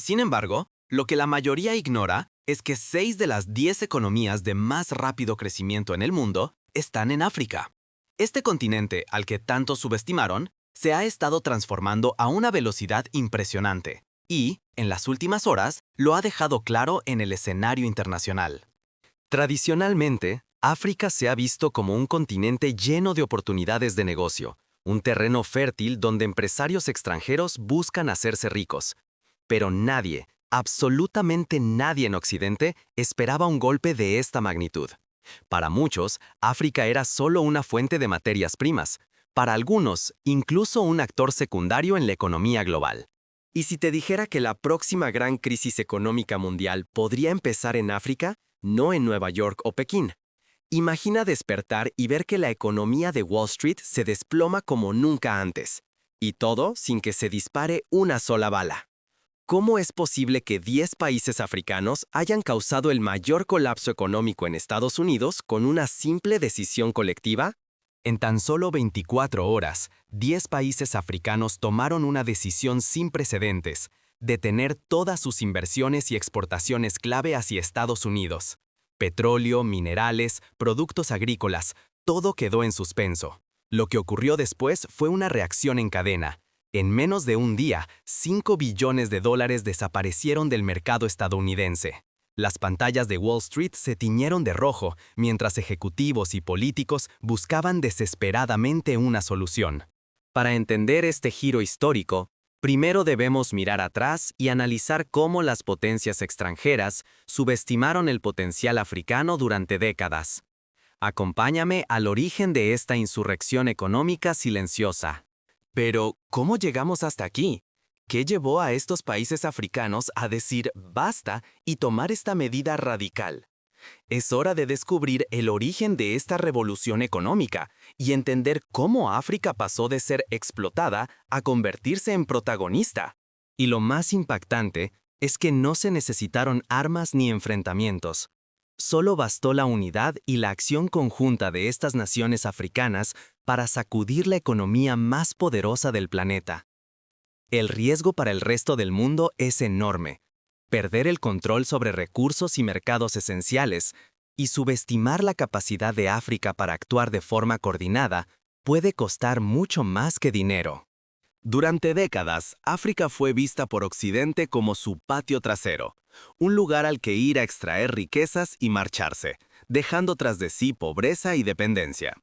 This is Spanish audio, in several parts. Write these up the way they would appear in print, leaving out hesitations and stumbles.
Sin embargo, lo que la mayoría ignora es que 6 de las 10 economías de más rápido crecimiento en el mundo están en África. Este continente, al que tanto subestimaron, se ha estado transformando a una velocidad impresionante y, en las últimas horas, lo ha dejado claro en el escenario internacional. Tradicionalmente, África se ha visto como un continente lleno de oportunidades de negocio, un terreno fértil donde empresarios extranjeros buscan hacerse ricos. Pero nadie, absolutamente nadie en Occidente, esperaba un golpe de esta magnitud. Para muchos, África era solo una fuente de materias primas. Para algunos, incluso un actor secundario en la economía global. ¿Y si te dijera que la próxima gran crisis económica mundial podría empezar en África, no en Nueva York o Pekín? Imagina despertar y ver que la economía de Wall Street se desploma como nunca antes. Y todo sin que se dispare una sola bala. ¿Cómo es posible que 10 países africanos hayan causado el mayor colapso económico en Estados Unidos con una simple decisión colectiva? En tan solo 24 horas, 10 países africanos tomaron una decisión sin precedentes: detener todas sus inversiones y exportaciones clave hacia Estados Unidos. Petróleo, minerales, productos agrícolas, todo quedó en suspenso. Lo que ocurrió después fue una reacción en cadena. En menos de un día, 5 billones de dólares desaparecieron del mercado estadounidense. Las pantallas de Wall Street se tiñeron de rojo, mientras ejecutivos y políticos buscaban desesperadamente una solución. Para entender este giro histórico, primero debemos mirar atrás y analizar cómo las potencias extranjeras subestimaron el potencial africano durante décadas. Acompáñame al origen de esta insurrección económica silenciosa. Pero, ¿cómo llegamos hasta aquí? ¿Qué llevó a estos países africanos a decir basta y tomar esta medida radical? Es hora de descubrir el origen de esta revolución económica y entender cómo África pasó de ser explotada a convertirse en protagonista. Y lo más impactante es que no se necesitaron armas ni enfrentamientos. Solo bastó la unidad y la acción conjunta de estas naciones africanas para sacudir la economía más poderosa del planeta. El riesgo para el resto del mundo es enorme. Perder el control sobre recursos y mercados esenciales y subestimar la capacidad de África para actuar de forma coordinada puede costar mucho más que dinero. Durante décadas, África fue vista por Occidente como su patio trasero, un lugar al que ir a extraer riquezas y marcharse, dejando tras de sí pobreza y dependencia.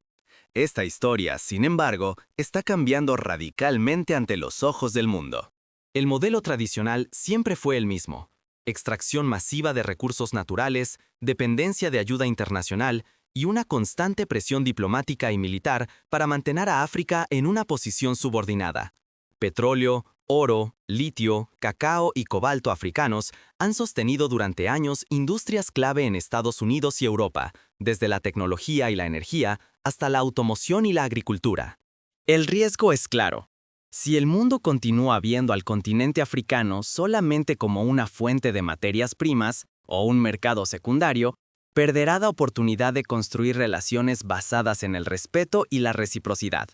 Esta historia, sin embargo, está cambiando radicalmente ante los ojos del mundo. El modelo tradicional siempre fue el mismo: extracción masiva de recursos naturales, dependencia de ayuda internacional y una constante presión diplomática y militar para mantener a África en una posición subordinada. Petróleo, oro, litio, cacao y cobalto africanos han sostenido durante años industrias clave en Estados Unidos y Europa, desde la tecnología y la energía hasta la automoción y la agricultura. El riesgo es claro. Si el mundo continúa viendo al continente africano solamente como una fuente de materias primas o un mercado secundario, perderá la oportunidad de construir relaciones basadas en el respeto y la reciprocidad.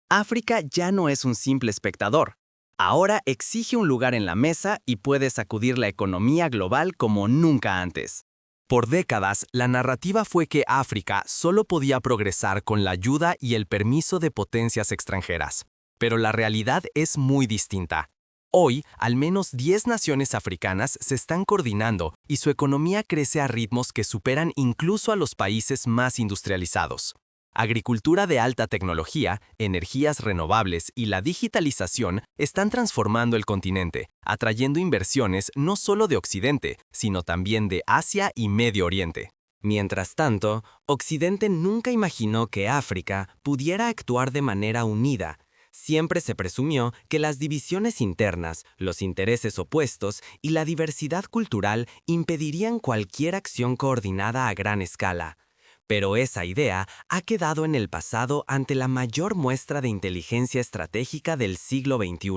África ya no es un simple espectador. Ahora exige un lugar en la mesa y puede sacudir la economía global como nunca antes. Por décadas, la narrativa fue que África solo podía progresar con la ayuda y el permiso de potencias extranjeras. Pero la realidad es muy distinta. Hoy, al menos 10 naciones africanas se están coordinando y su economía crece a ritmos que superan incluso a los países más industrializados. Agricultura de alta tecnología, energías renovables y la digitalización están transformando el continente, atrayendo inversiones no solo de Occidente, sino también de Asia y Medio Oriente. Mientras tanto, Occidente nunca imaginó que África pudiera actuar de manera unida. Siempre se presumió que las divisiones internas, los intereses opuestos y la diversidad cultural impedirían cualquier acción coordinada a gran escala. Pero esa idea ha quedado en el pasado ante la mayor muestra de inteligencia estratégica del siglo XXI,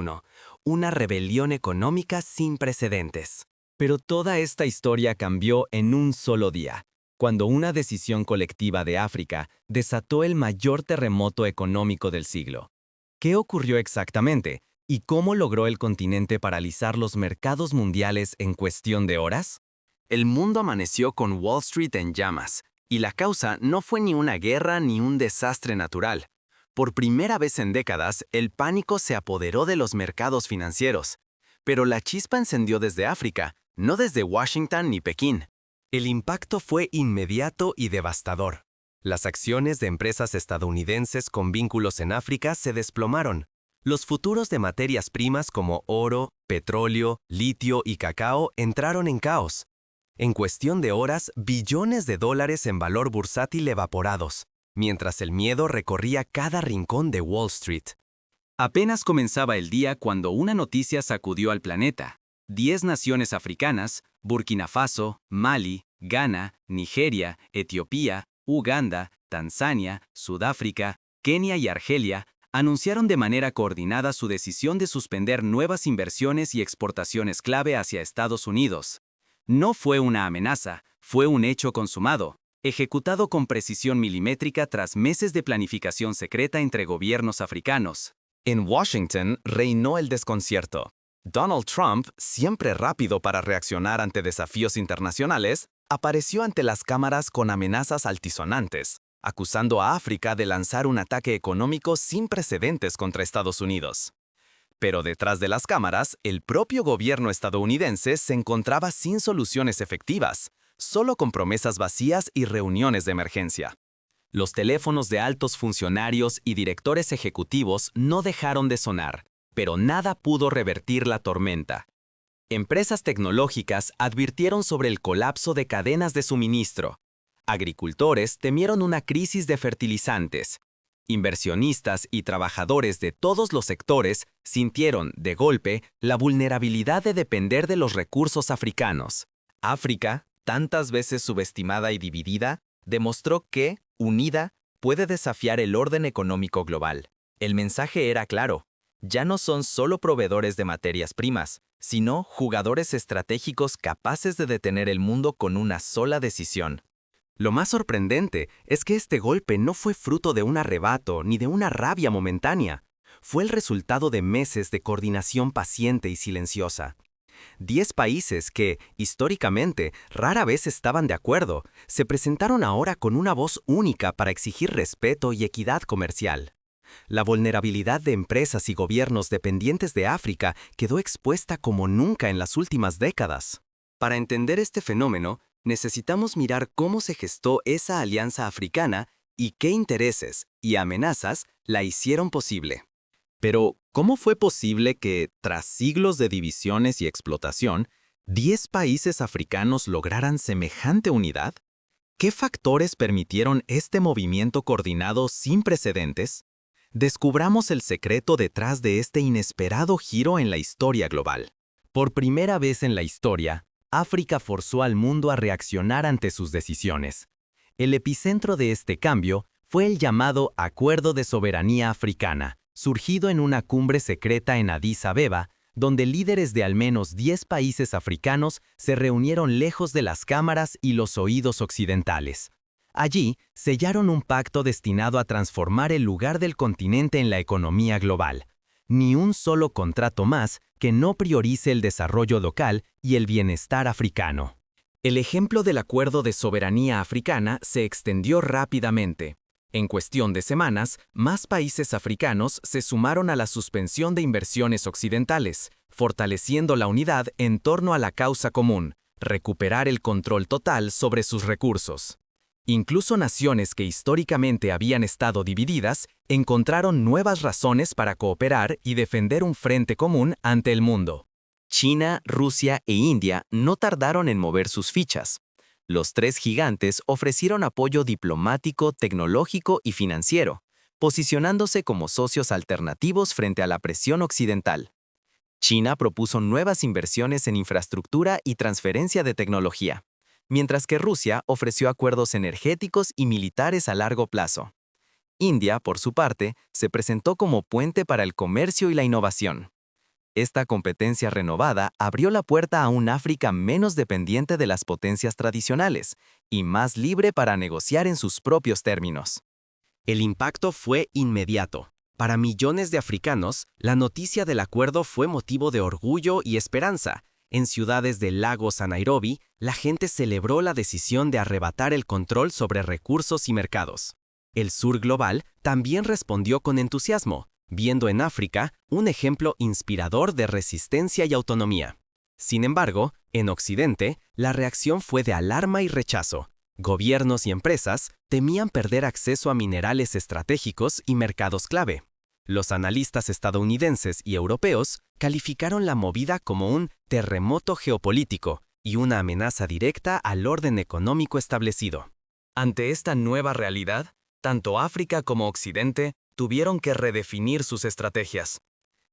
una rebelión económica sin precedentes. Pero toda esta historia cambió en un solo día, cuando una decisión colectiva de África desató el mayor terremoto económico del siglo. ¿Qué ocurrió exactamente? ¿Y cómo logró el continente paralizar los mercados mundiales en cuestión de horas? El mundo amaneció con Wall Street en llamas, y la causa no fue ni una guerra ni un desastre natural. Por primera vez en décadas, el pánico se apoderó de los mercados financieros. Pero la chispa encendió desde África, no desde Washington ni Pekín. El impacto fue inmediato y devastador. Las acciones de empresas estadounidenses con vínculos en África se desplomaron. Los futuros de materias primas como oro, petróleo, litio y cacao entraron en caos. En cuestión de horas, billones de dólares en valor bursátil evaporados, mientras el miedo recorría cada rincón de Wall Street. Apenas comenzaba el día cuando una noticia sacudió al planeta. 10 naciones africanas, Burkina Faso, Mali, Ghana, Nigeria, Etiopía, Uganda, Tanzania, Sudáfrica, Kenia y Argelia, anunciaron de manera coordinada su decisión de suspender nuevas inversiones y exportaciones clave hacia Estados Unidos. No fue una amenaza, fue un hecho consumado, ejecutado con precisión milimétrica tras meses de planificación secreta entre gobiernos africanos. En Washington reinó el desconcierto. Donald Trump, siempre rápido para reaccionar ante desafíos internacionales, apareció ante las cámaras con amenazas altisonantes, acusando a África de lanzar un ataque económico sin precedentes contra Estados Unidos. Pero detrás de las cámaras, el propio gobierno estadounidense se encontraba sin soluciones efectivas, solo con promesas vacías y reuniones de emergencia. Los teléfonos de altos funcionarios y directores ejecutivos no dejaron de sonar, pero nada pudo revertir la tormenta. Empresas tecnológicas advirtieron sobre el colapso de cadenas de suministro. Agricultores temieron una crisis de fertilizantes. Inversionistas y trabajadores de todos los sectores sintieron, de golpe, la vulnerabilidad de depender de los recursos africanos. África, tantas veces subestimada y dividida, demostró que, unida, puede desafiar el orden económico global. El mensaje era claro: ya no son solo proveedores de materias primas, sino jugadores estratégicos capaces de detener el mundo con una sola decisión. Lo más sorprendente es que este golpe no fue fruto de un arrebato ni de una rabia momentánea. Fue el resultado de meses de coordinación paciente y silenciosa. 10 países que, históricamente, rara vez estaban de acuerdo, se presentaron ahora con una voz única para exigir respeto y equidad comercial. La vulnerabilidad de empresas y gobiernos dependientes de África quedó expuesta como nunca en las últimas décadas. Para entender este fenómeno, necesitamos mirar cómo se gestó esa alianza africana y qué intereses y amenazas la hicieron posible. Pero, ¿cómo fue posible que, tras siglos de divisiones y explotación, 10 países africanos lograran semejante unidad? ¿Qué factores permitieron este movimiento coordinado sin precedentes? Descubramos el secreto detrás de este inesperado giro en la historia global. Por primera vez en la historia, África forzó al mundo a reaccionar ante sus decisiones. El epicentro de este cambio fue el llamado Acuerdo de Soberanía Africana, surgido en una cumbre secreta en Addis Abeba, donde líderes de al menos 10 países africanos se reunieron lejos de las cámaras y los oídos occidentales. Allí, sellaron un pacto destinado a transformar el lugar del continente en la economía global. Ni un solo contrato más que no priorice el desarrollo local y el bienestar africano. El ejemplo del Acuerdo de Soberanía Africana se extendió rápidamente. En cuestión de semanas, más países africanos se sumaron a la suspensión de inversiones occidentales, fortaleciendo la unidad en torno a la causa común: recuperar el control total sobre sus recursos. Incluso naciones que históricamente habían estado divididas encontraron nuevas razones para cooperar y defender un frente común ante el mundo. China, Rusia e India no tardaron en mover sus fichas. Los tres gigantes ofrecieron apoyo diplomático, tecnológico y financiero, posicionándose como socios alternativos frente a la presión occidental. China propuso nuevas inversiones en infraestructura y transferencia de tecnología, mientras que Rusia ofreció acuerdos energéticos y militares a largo plazo. India, por su parte, se presentó como puente para el comercio y la innovación. Esta competencia renovada abrió la puerta a un África menos dependiente de las potencias tradicionales y más libre para negociar en sus propios términos. El impacto fue inmediato. Para millones de africanos, la noticia del acuerdo fue motivo de orgullo y esperanza. En ciudades de Lagos a Nairobi, la gente celebró la decisión de arrebatar el control sobre recursos y mercados. El sur global también respondió con entusiasmo, viendo en África un ejemplo inspirador de resistencia y autonomía. Sin embargo, en Occidente, la reacción fue de alarma y rechazo. Gobiernos y empresas temían perder acceso a minerales estratégicos y mercados clave. Los analistas estadounidenses y europeos calificaron la movida como un terremoto geopolítico y una amenaza directa al orden económico establecido. Ante esta nueva realidad, tanto África como Occidente tuvieron que redefinir sus estrategias.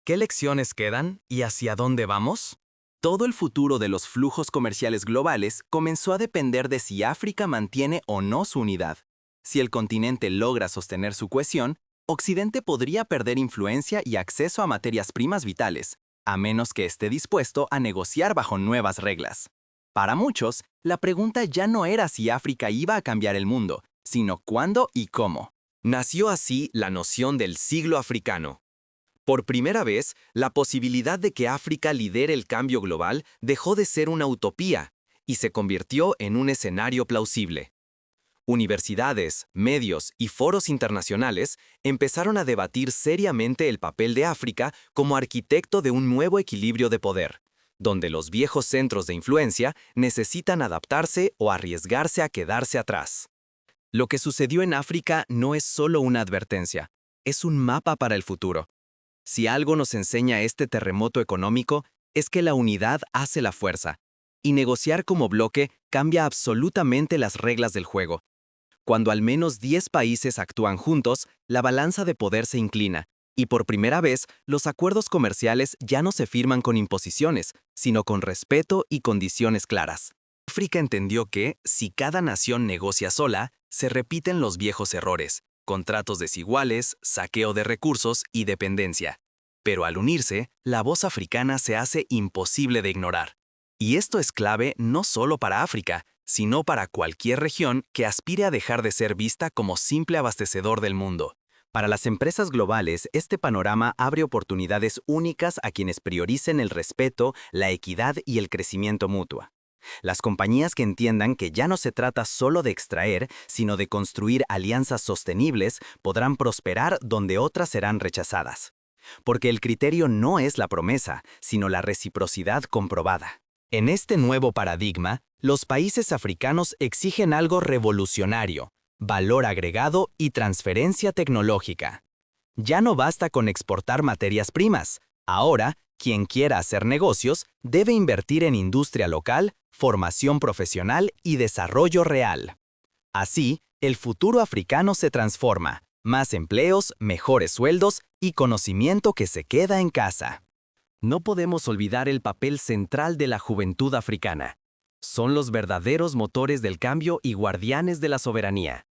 ¿Qué lecciones quedan y hacia dónde vamos? Todo el futuro de los flujos comerciales globales comenzó a depender de si África mantiene o no su unidad. Si el continente logra sostener su cohesión, Occidente podría perder influencia y acceso a materias primas vitales, a menos que esté dispuesto a negociar bajo nuevas reglas. Para muchos, la pregunta ya no era si África iba a cambiar el mundo, sino cuándo y cómo. Nació así la noción del siglo africano. Por primera vez, la posibilidad de que África lidere el cambio global dejó de ser una utopía y se convirtió en un escenario plausible. Universidades, medios y foros internacionales empezaron a debatir seriamente el papel de África como arquitecto de un nuevo equilibrio de poder, donde los viejos centros de influencia necesitan adaptarse o arriesgarse a quedarse atrás. Lo que sucedió en África no es solo una advertencia, es un mapa para el futuro. Si algo nos enseña este terremoto económico, es que la unidad hace la fuerza, y negociar como bloque cambia absolutamente las reglas del juego. Cuando al menos 10 países actúan juntos, la balanza de poder se inclina, y por primera vez los acuerdos comerciales ya no se firman con imposiciones, sino con respeto y condiciones claras. África entendió que, si cada nación negocia sola, se repiten los viejos errores, contratos desiguales, saqueo de recursos y dependencia. Pero al unirse, la voz africana se hace imposible de ignorar. Y esto es clave no solo para África, sino para cualquier región que aspire a dejar de ser vista como simple abastecedor del mundo. Para las empresas globales, este panorama abre oportunidades únicas a quienes prioricen el respeto, la equidad y el crecimiento mutuo. Las compañías que entiendan que ya no se trata solo de extraer, sino de construir alianzas sostenibles, podrán prosperar donde otras serán rechazadas. Porque el criterio no es la promesa, sino la reciprocidad comprobada. En este nuevo paradigma, los países africanos exigen algo revolucionario: valor agregado y transferencia tecnológica. Ya no basta con exportar materias primas. Ahora, quien quiera hacer negocios debe invertir en industria local, formación profesional y desarrollo real. Así, el futuro africano se transforma: más empleos, mejores sueldos y conocimiento que se queda en casa. No podemos olvidar el papel central de la juventud africana. Son los verdaderos motores del cambio y guardianes de la soberanía.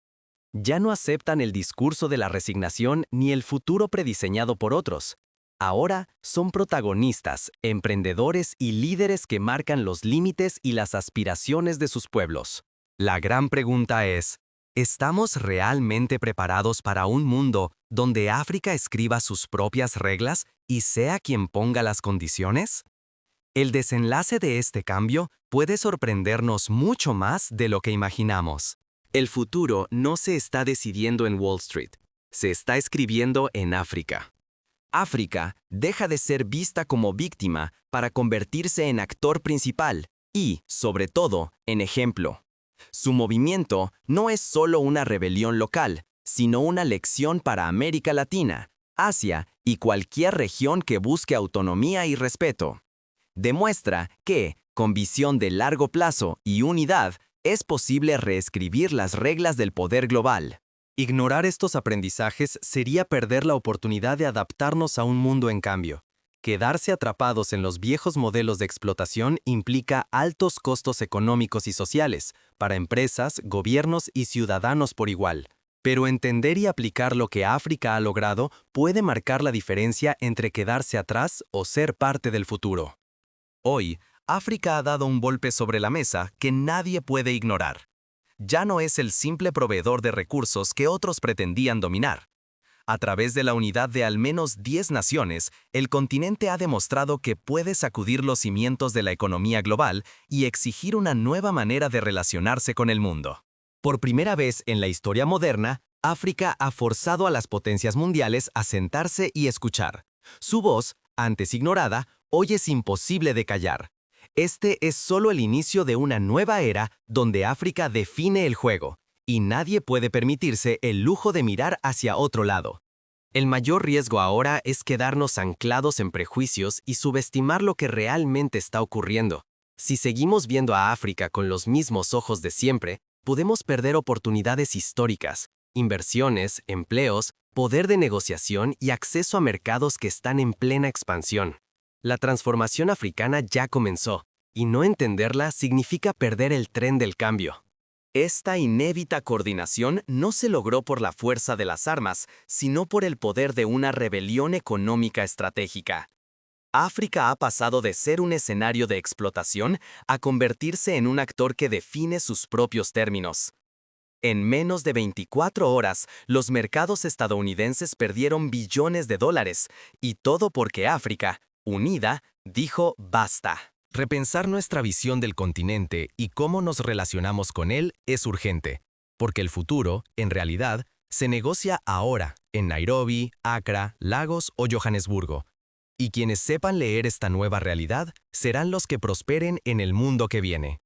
Ya no aceptan el discurso de la resignación ni el futuro prediseñado por otros. Ahora son protagonistas, emprendedores y líderes que marcan los límites y las aspiraciones de sus pueblos. La gran pregunta es: ¿estamos realmente preparados para un mundo donde África escriba sus propias reglas y sea quien ponga las condiciones? El desenlace de este cambio puede sorprendernos mucho más de lo que imaginamos. El futuro no se está decidiendo en Wall Street, se está escribiendo en África. África deja de ser vista como víctima para convertirse en actor principal y, sobre todo, en ejemplo. Su movimiento no es solo una rebelión local, sino una lección para América Latina, Asia y cualquier región que busque autonomía y respeto. Demuestra que, con visión de largo plazo y unidad, es posible reescribir las reglas del poder global. Ignorar estos aprendizajes sería perder la oportunidad de adaptarnos a un mundo en cambio. Quedarse atrapados en los viejos modelos de explotación implica altos costos económicos y sociales para empresas, gobiernos y ciudadanos por igual. Pero entender y aplicar lo que África ha logrado puede marcar la diferencia entre quedarse atrás o ser parte del futuro. Hoy, África ha dado un golpe sobre la mesa que nadie puede ignorar. Ya no es el simple proveedor de recursos que otros pretendían dominar. A través de la unidad de al menos 10 naciones, el continente ha demostrado que puede sacudir los cimientos de la economía global y exigir una nueva manera de relacionarse con el mundo. Por primera vez en la historia moderna, África ha forzado a las potencias mundiales a sentarse y escuchar. Su voz, antes ignorada, hoy es imposible de callar. Este es solo el inicio de una nueva era donde África define el juego, y nadie puede permitirse el lujo de mirar hacia otro lado. El mayor riesgo ahora es quedarnos anclados en prejuicios y subestimar lo que realmente está ocurriendo. Si seguimos viendo a África con los mismos ojos de siempre, podemos perder oportunidades históricas, inversiones, empleos, poder de negociación y acceso a mercados que están en plena expansión. La transformación africana ya comenzó, y no entenderla significa perder el tren del cambio. Esta inédita coordinación no se logró por la fuerza de las armas, sino por el poder de una rebelión económica estratégica. África ha pasado de ser un escenario de explotación a convertirse en un actor que define sus propios términos. En menos de 24 horas, los mercados estadounidenses perdieron billones de dólares, y todo porque África, unida, dijo basta. Repensar nuestra visión del continente y cómo nos relacionamos con él es urgente, porque el futuro, en realidad, se negocia ahora, en Nairobi, Accra, Lagos o Johannesburgo. Y quienes sepan leer esta nueva realidad serán los que prosperen en el mundo que viene.